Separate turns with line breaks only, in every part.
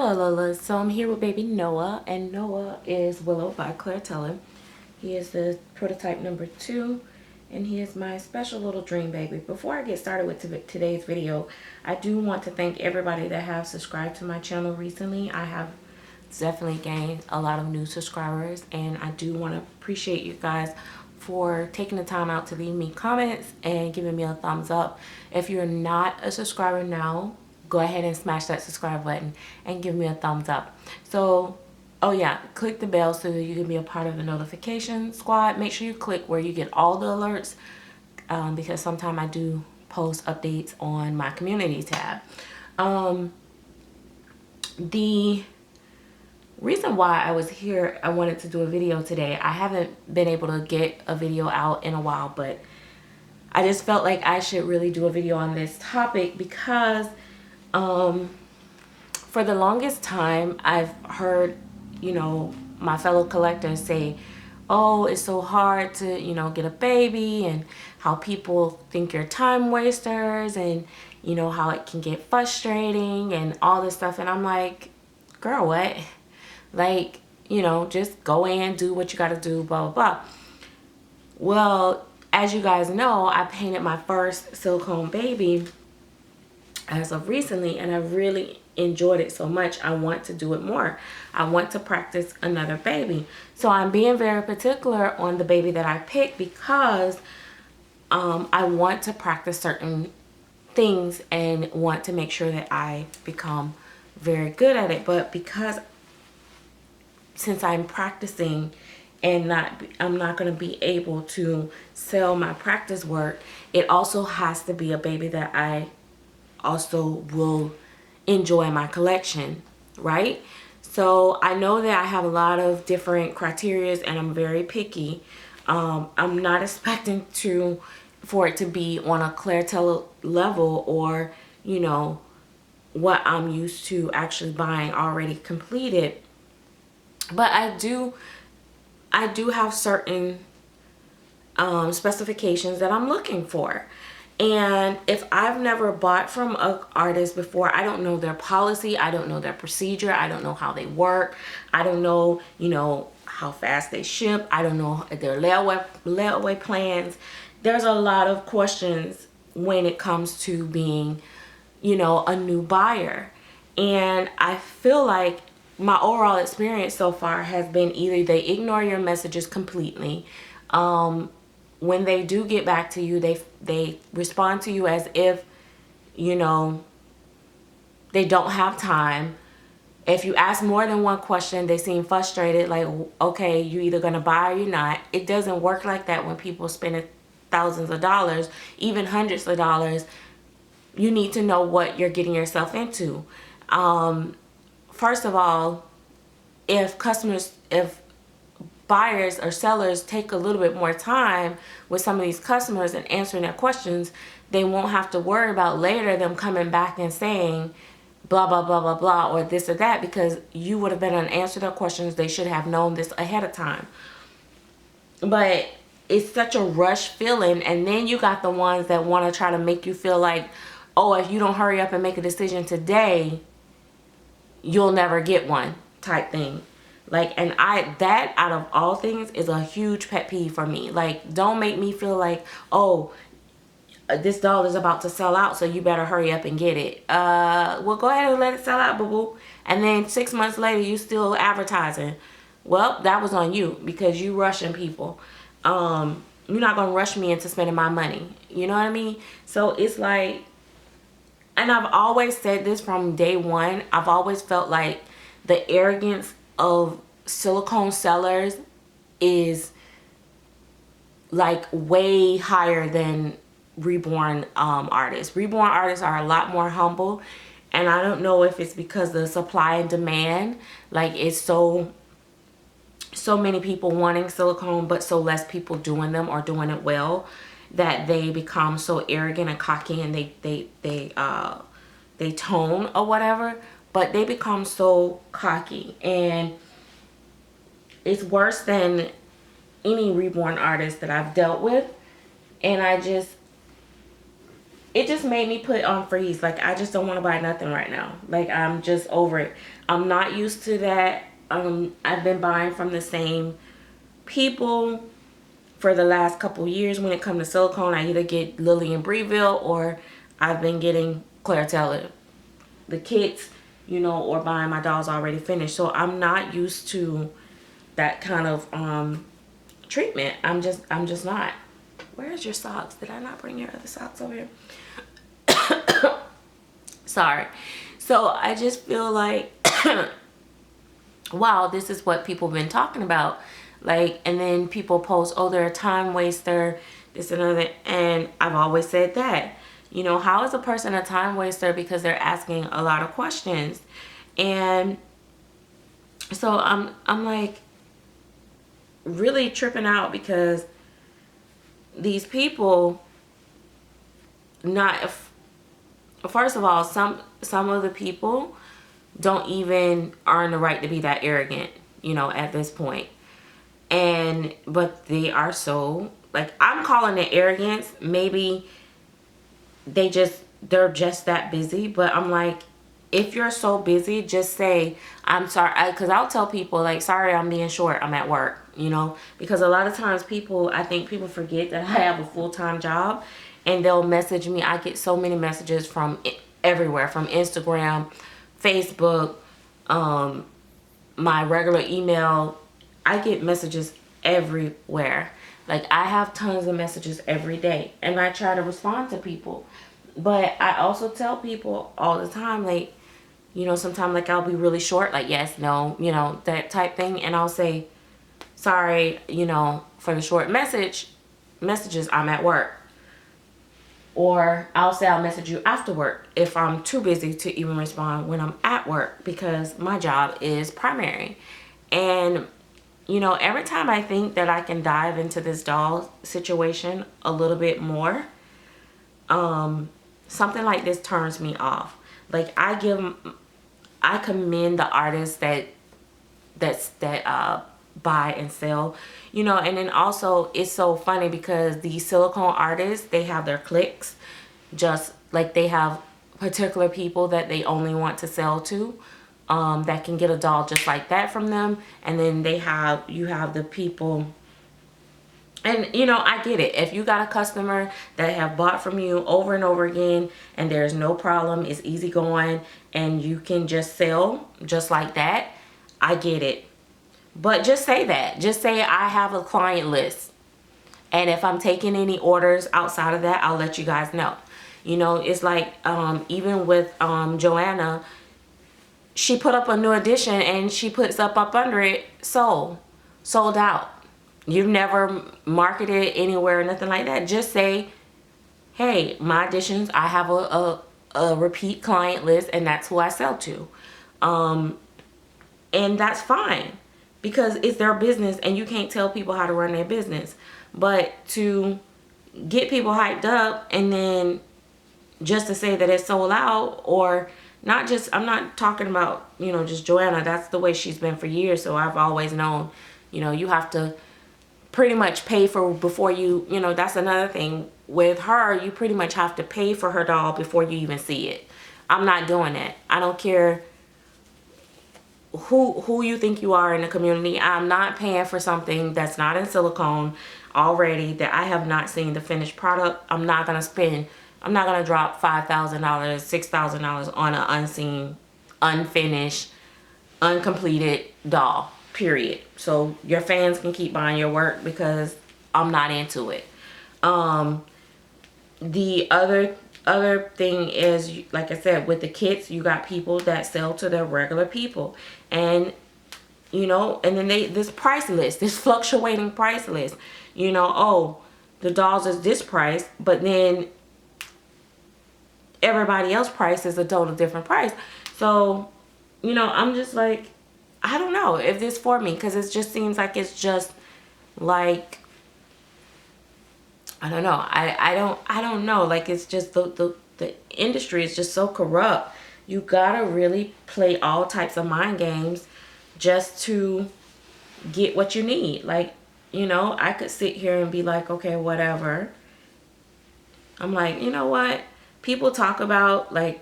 Hello Lola, so I'm here with baby Noah, and Noah is Willow by Claire Teller. He is the prototype number 2, and he is my special little dream baby. Before I get started with today's video, I do want to thank everybody that have subscribed to my channel recently. I have definitely gained a lot of new subscribers, and I do want to appreciate you guys for taking the time out to leave me comments and giving me a thumbs up. If you're not a subscriber now, go ahead and smash that subscribe button and give me a thumbs up. So, oh yeah, click the bell so that you can be a part of the notification squad. Make sure you click where you get all the alerts, because sometimes I do post updates on my community tab. The reason why I was here, I wanted to do a video today. I haven't been able to get a video out in a while, but I just felt like I should really do a video on this topic because for the longest time I've heard, my fellow collectors say, oh, it's so hard to, get a baby, and how people think you're time wasters, and how it can get frustrating and all this stuff. And I'm like, girl, what? Like, just go in, do what you got to do, blah, blah, blah. Well, as you guys know, I painted my first silicone baby as of recently, and I really enjoyed it so much. I want to do it more. I want to practice another baby. So I'm being very particular on the baby that I pick because I want to practice certain things and want to make sure that I become very good at it. But because since I'm practicing and I'm not going to be able to sell my practice work, it also has to be a baby that I also will enjoy my collection, right? So I know that I have a lot of different criteria and I'm very picky. I'm not expecting for it to be on a Claire Teller level, or what I'm used to actually buying already completed. But I do have certain specifications that I'm looking for. And if I've never bought from an artist before, I don't know their policy, I don't know their procedure, I don't know how they work, I don't know, how fast they ship, I don't know their layaway plans. There's a lot of questions when it comes to being, a new buyer. And I feel like my overall experience so far has been either they ignore your messages completely. When they do get back to you, they respond to you as if, they don't have time. If you ask more than one question, they seem frustrated, like, okay, you either gonna buy or you're not. It doesn't work like that when people spend thousands of dollars, even hundreds of dollars. You need to know what you're getting yourself into. First of all, if buyers or sellers take a little bit more time with some of these customers and answering their questions, they won't have to worry about later them coming back and saying blah, blah, blah, blah, blah, or this or that, because you would have been able to answer their questions. They should have known this ahead of time. But it's such a rush feeling, and then you got the ones that want to try to make you feel like, oh, if you don't hurry up and make a decision today, you'll never get one type thing. Like, and that out of all things is a huge pet peeve for me. Like, don't make me feel like, oh, this doll is about to sell out, so you better hurry up and get it. Well, go ahead and let it sell out, boo-boo. And then 6 months later, you still advertising. Well, that was on you because you rushing people. You're not going to rush me into spending my money. You know what I mean? So it's like, and I've always said this from day one, I've always felt like the arrogance of silicone sellers is like way higher than reborn artists. Reborn artists are a lot more humble, and I don't know if it's because the supply and demand, like it's so many people wanting silicone but so less people doing them or doing it well, that they become so arrogant and cocky, and they tone or whatever, but they become so cocky, and it's worse than any reborn artist that I've dealt with. And it just made me put on freeze. Like, I just don't want to buy nothing right now. Like, I'm just over it. I'm not used to that. I've been buying from the same people for the last couple years. When it comes to silicone, I either get Lily and Breville, or I've been getting Claire Taylor, the kits, you know, or buying my dolls already finished. So I'm not used to that kind of treatment. I'm just not. Where's your socks? Did I not bring your other socks over here? Sorry. So I just feel like wow, this is what people have been talking about. Like, and then people post, oh, they're a time waster, this and other. And I've always said that, you know, how is a person a time waster? Because they're asking a lot of questions. And so I'm like really tripping out, because these people, not, first of all, some of the people don't even earn the right to be that arrogant, you know, at this point. But they are so, like, I'm calling it arrogance. Maybe they're just that busy. But I'm like, if you're so busy, just say, I'm sorry. Because I'll tell people, like, sorry, I'm being short, I'm at work, you know. Because a lot of times I think people forget that I have a full-time job, and they'll message me. I get so many messages from everywhere, from Instagram, Facebook, my regular email. I get messages everywhere. Like, I have tons of messages every day, and I try to respond to people. But I also tell people all the time, like, you know, sometimes, like, I'll be really short, like, yes, no, you know, that type thing. And I'll say, sorry, you know, for the short messages, I'm at work. Or I'll say I'll message you after work if I'm too busy to even respond when I'm at work, because my job is primary. And, you know, every time I think that I can dive into this doll situation a little bit more, something like this turns me off. Like, I commend the artists that buy and sell, you know. And then also, it's so funny because these silicone artists, they have their cliques, just like they have particular people that they only want to sell to, that can get a doll just like that from them. And then you have the people, and, you know, I get it. If you got a customer that have bought from you over and over again, and there's no problem, it's easy going, and you can just sell just like that, I get it. But just say that. Just say, I have a client list, and if I'm taking any orders outside of that, I'll let you guys know. You know, it's like, even with Joanna, she put up a new edition, and she puts up under it, sold out. You've never marketed anywhere or nothing like that. Just say, hey, my editions, I have a repeat client list, and that's who I sell to. And that's fine, because it's their business, and you can't tell people how to run their business. But to get people hyped up, and then just to say that it's sold out, or not just, I'm not talking about, you know, just Joanna. That's the way she's been for years. So I've always known, you know, you have to pretty much pay for before you know, that's another thing with her. You pretty much have to pay for her doll before you even see it. I'm not doing that. I don't care who you think you are in the community. I'm not paying for something that's not in silicone already, that I have not seen the finished product. I'm not gonna drop $5,000, $6,000 on an unseen, unfinished, uncompleted doll, period. So your fans can keep buying your work, because I'm not into it. The other thing is, like I said, with the kits, you got people that sell to their regular people, and, you know, and then this price list, this fluctuating price list, you know, oh, the dolls is this price, but then everybody else price is a total different price. So, you know, I'm just like, I don't know if this for me, because it just seems like it's just like, I don't know. I don't know. Like, it's just the industry is just so corrupt. You gotta really play all types of mind games just to get what you need. Like, you know, I could sit here and be like, okay, whatever. I'm like, you know what? people talk about like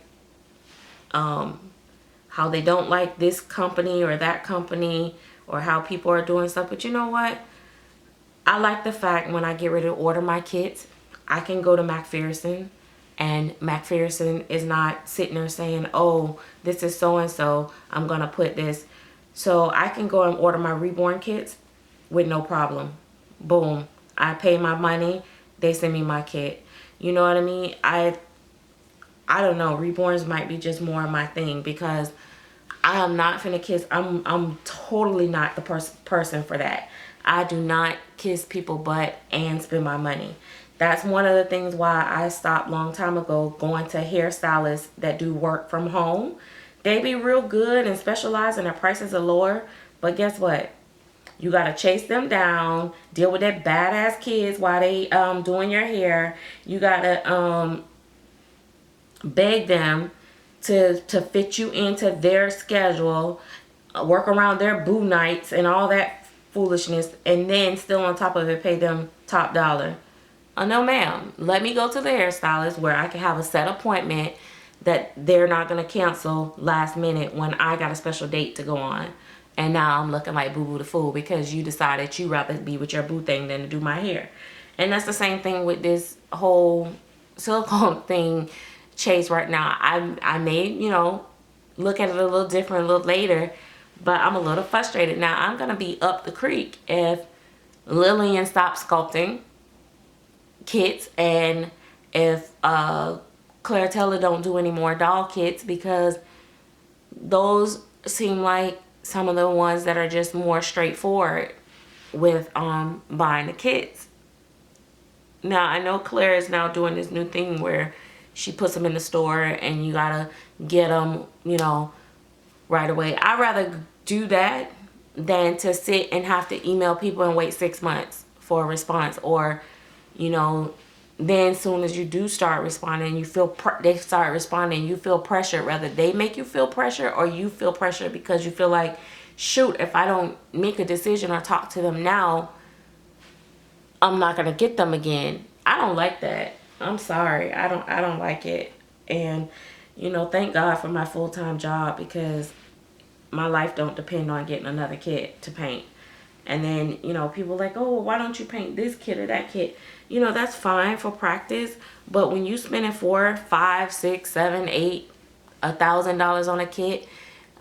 how they don't like this company or that company, or how people are doing stuff. But you know what? I like the fact when I get ready to order my kits, I can go to McPherson, and McPherson is not sitting there saying, oh, this is so-and-so, I'm going to put this. So I can go and order my reborn kits with no problem. Boom. I pay my money. They send me my kit. You know what I mean? I don't know. Reborns might be just more of my thing, because I am not finna kiss. I'm totally not the person for that. I do not kiss people butt and spend my money. That's one of the things why I stopped long time ago going to hairstylists that do work from home. They be real good and specialize, and their prices are lower. But guess what? You gotta chase them down, deal with that badass kids while they doing your hair. You gotta beg them to fit you into their schedule, work around their boo nights and all that foolishness, and then still on top of it pay them top dollar. No ma'am, let me go to the hairstylist where I can have a set appointment that they're not going to cancel last minute when I got a special date to go on. And now I'm looking like boo boo the fool because you decided you rather be with your boo thing than to do my hair. And that's the same thing with this whole silicone thing chase right now. I may, you know, look at it a little different a little later, but I'm a little frustrated. Now I'm gonna be up the creek if Lillian stops sculpting kits, and if Claire Taylor don't do any more doll kits, because those seem like some of the ones that are just more straightforward with buying the kits. Now I know Claire is now doing this new thing where she puts them in the store and you gotta get them, you know, right away. I'd rather do that than to sit and have to email people and wait 6 months for a response. Or, you know, then as soon as you do start responding, you feel they start responding, you feel pressure. Rather they make you feel pressure, or you feel pressure because you feel like, shoot, if I don't make a decision or talk to them now, I'm not gonna get them again. I don't like that. I'm sorry. I don't like it. And, you know, thank God for my full-time job, because my life don't depend on getting another kit to paint. And then, you know, people like, oh, why don't you paint this kit or that kit? You know, that's fine for practice. But when you spending $4, $5, $6, $7, $8, $1,000 on a kit,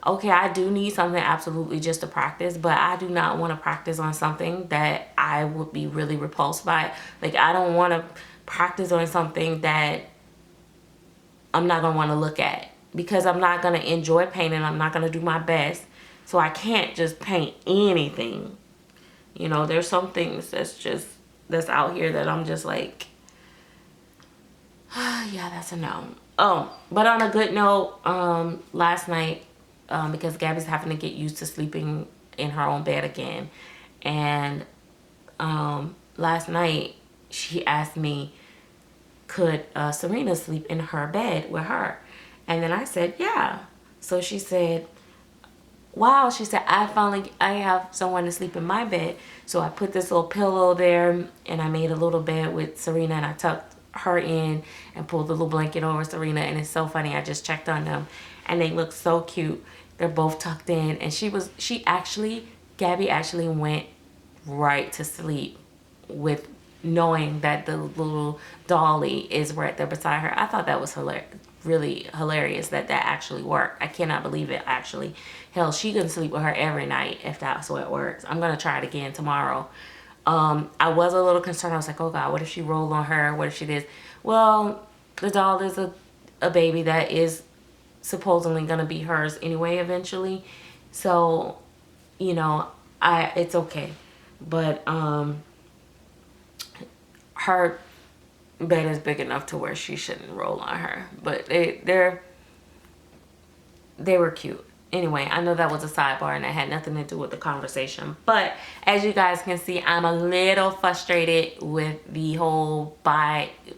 okay, I do need something absolutely just to practice, but I do not want to practice on something that I would be really repulsed by. Like, I don't want to practice on something that I'm not going to want to look at, because I'm not going to enjoy painting. I'm not going to do my best. So I can't just paint anything. You know, there's some things that's out here that I'm just like, yeah, that's a no. Oh, but on a good note, last night, because Gabby's having to get used to sleeping in her own bed again. And last night she asked me, could Serena sleep in her bed with her? And then I said, yeah. So she said, wow, she said, I have someone to sleep in my bed. So I put this little pillow there, and I made a little bed with Serena, and I tucked her in and pulled the little blanket over Serena. And it's so funny, I just checked on them and they look so cute. They're both tucked in, and Gabby actually went right to sleep with knowing that the little dolly is right there beside her. I thought that was really hilarious that actually worked. I cannot believe it, actually. Hell, she can sleep with her every night if that's what works. I'm gonna try it again tomorrow. I was a little concerned. I was like, oh God, what if she rolled on her? What if she did? Well, the doll is a baby that is supposedly gonna be hers anyway eventually. So, you know, it's okay. But her bed is big enough to where she shouldn't roll on her. But they were cute. Anyway, I know that was a sidebar and that had nothing to do with the conversation. But as you guys can see, I'm a little frustrated with the whole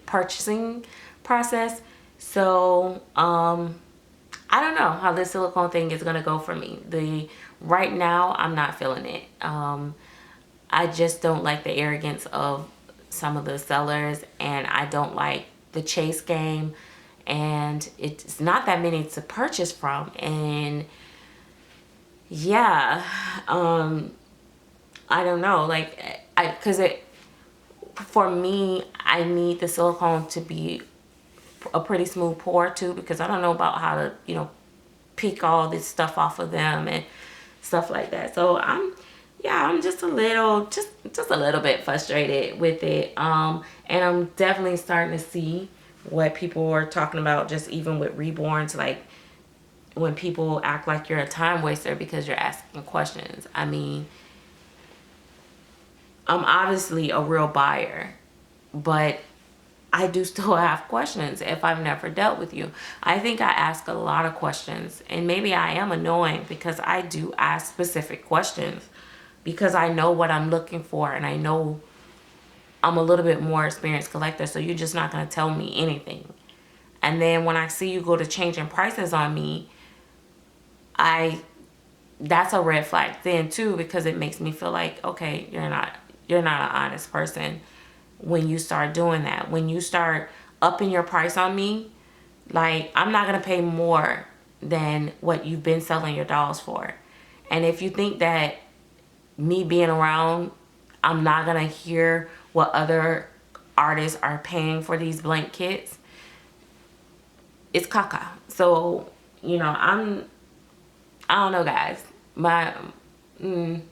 purchasing process. So, I don't know how this silicone thing is going to go for me. Right now, I'm not feeling it. I just don't like the arrogance of some of the sellers, and I don't like the chase game. and it's not that many to purchase from. And yeah, I don't know, like, because for me, I need the silicone to be a pretty smooth pour too, because I don't know about how to, you know, pick all this stuff off of them and stuff like that. So I'm just a little bit frustrated with it. And I'm definitely starting to see what people are talking about, just even with reborns, like when people act like you're a time waster because you're asking questions. I mean, I'm obviously a real buyer, but I do still have questions if I've never dealt with you. I think I ask a lot of questions, and maybe I am annoying because I do ask specific questions because I know what I'm looking for, and I know I'm a little bit more experienced collector, so you're just not going to tell me anything. And then when I see you go to changing prices on me, that's a red flag then too, because it makes me feel like, okay, you're not an honest person when you start doing that. When you start upping your price on me, like, I'm not going to pay more than what you've been selling your dolls for. And if you think that me being around, I'm not going to hear what other artists are paying for these blank kits, it's caca. So, you know, I don't know, guys. I don't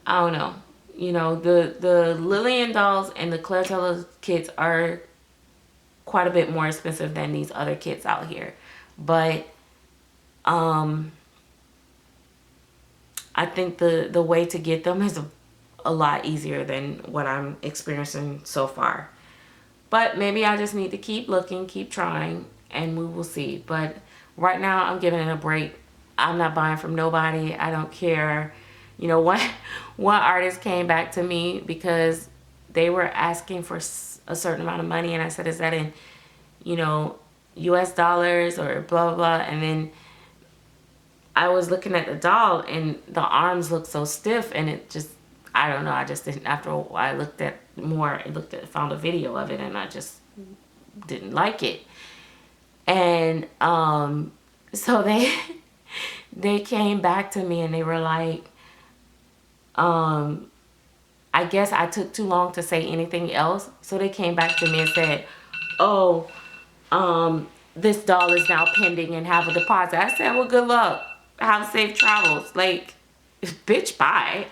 know. You know, the Lillian dolls and the Claire kits are quite a bit more expensive than these other kits out here. But I think the way to get them is a lot easier than what I'm experiencing so far. But maybe I just need to keep looking, keep trying, and we will see. But right now, I'm giving it a break. I'm not buying from nobody. I don't care. You know, one artist came back to me because they were asking for a certain amount of money, and I said, is that in, you know, US dollars or blah, blah, blah. And then I was looking at the doll, and the arms looked so stiff, and it just, I don't know, I just didn't, after a while I looked at more, found a video of it, and I just didn't like it. And so they came back to me and they were like, I guess I took too long to say anything else. So they came back to me and said, oh, this doll is now pending and have a deposit. I said, well, good luck. Have safe travels. Like, bitch, bye.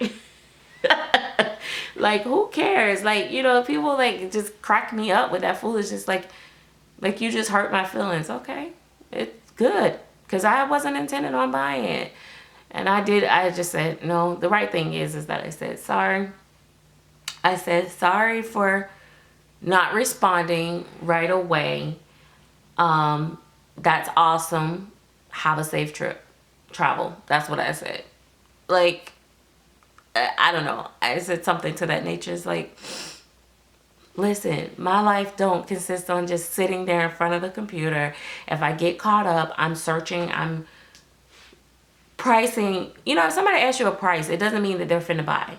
Like, who cares? Like, you know, people like just crack me up with that foolishness. Like you just hurt my feelings. Okay, it's good, because I wasn't intending on buying it. And I just said, no, the right thing is that I said, sorry. I said, sorry for not responding right away. That's awesome. Have a safe travel. That's what I said. Like, I don't know. I said something to that nature. It's like, listen, my life don't consist on just sitting there in front of the computer. If I get caught up, I'm searching, I'm pricing. You know, if somebody asks you a price, it doesn't mean that they're finna buy.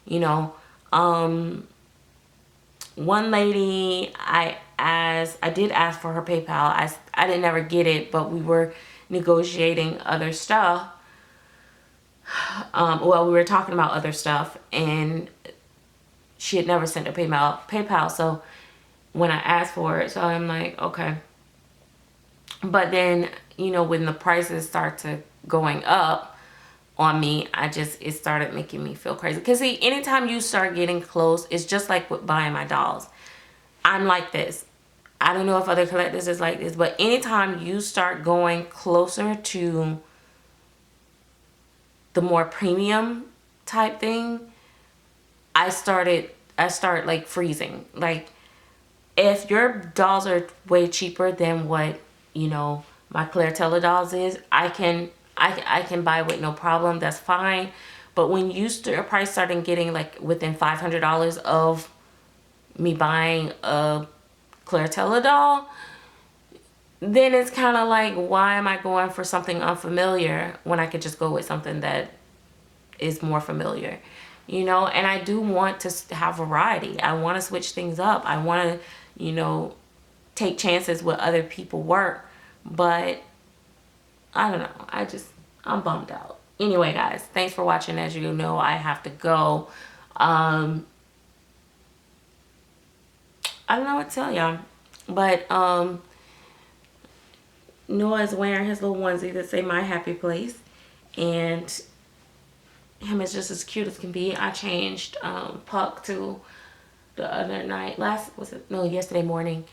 You know, one lady, I did ask for her PayPal. I didn't ever get it, but we were negotiating other stuff. Well, we were talking about other stuff, and she had never sent a PayPal. So when I asked for it, so I'm like, okay. But then, you know, when the prices start to going up on me, it started making me feel crazy. Because see, anytime you start getting close, it's just like with buying my dolls. I'm like this. I don't know if other collectors is like this, but anytime you start going closer to the more premium type thing, I start like freezing. Like, if your dolls are way cheaper than what, you know, my Claire dolls is, I can buy with no problem. That's fine. But when your price starting getting like within $500 of me buying a Claire doll, then it's kind of like, why am I going for something unfamiliar when I could just go with something that is more familiar? You know, and I do want to have variety. I want to switch things up. I want to, you know, take chances with other people work, but I don't know. I'm bummed out. Anyway, guys, thanks for watching. As you know, I have to go. I don't know what to tell y'all, but Noah is wearing his little onesie that say "My Happy Place," and him is just as cute as can be. I changed Puck to the other night. Yesterday morning.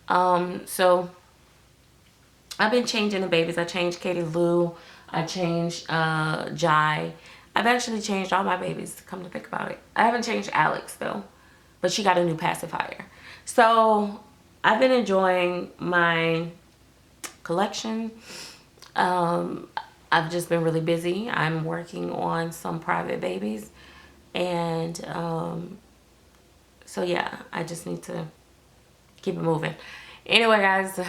So I've been changing the babies. I changed Katie Lou. I changed Jai. I've actually changed all my babies, come to think about it. I haven't changed Alex though, but she got a new pacifier. So I've been enjoying my collection. I've just been really busy. I'm working on some private babies, and so yeah, I just need to keep it moving. Anyway, guys,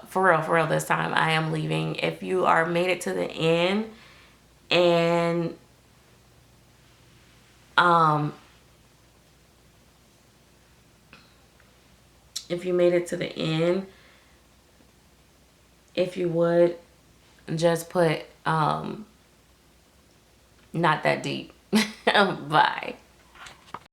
for real this time, I am leaving. If you are made it to the end, and if you made it to the end, if you would just put not that deep. Bye.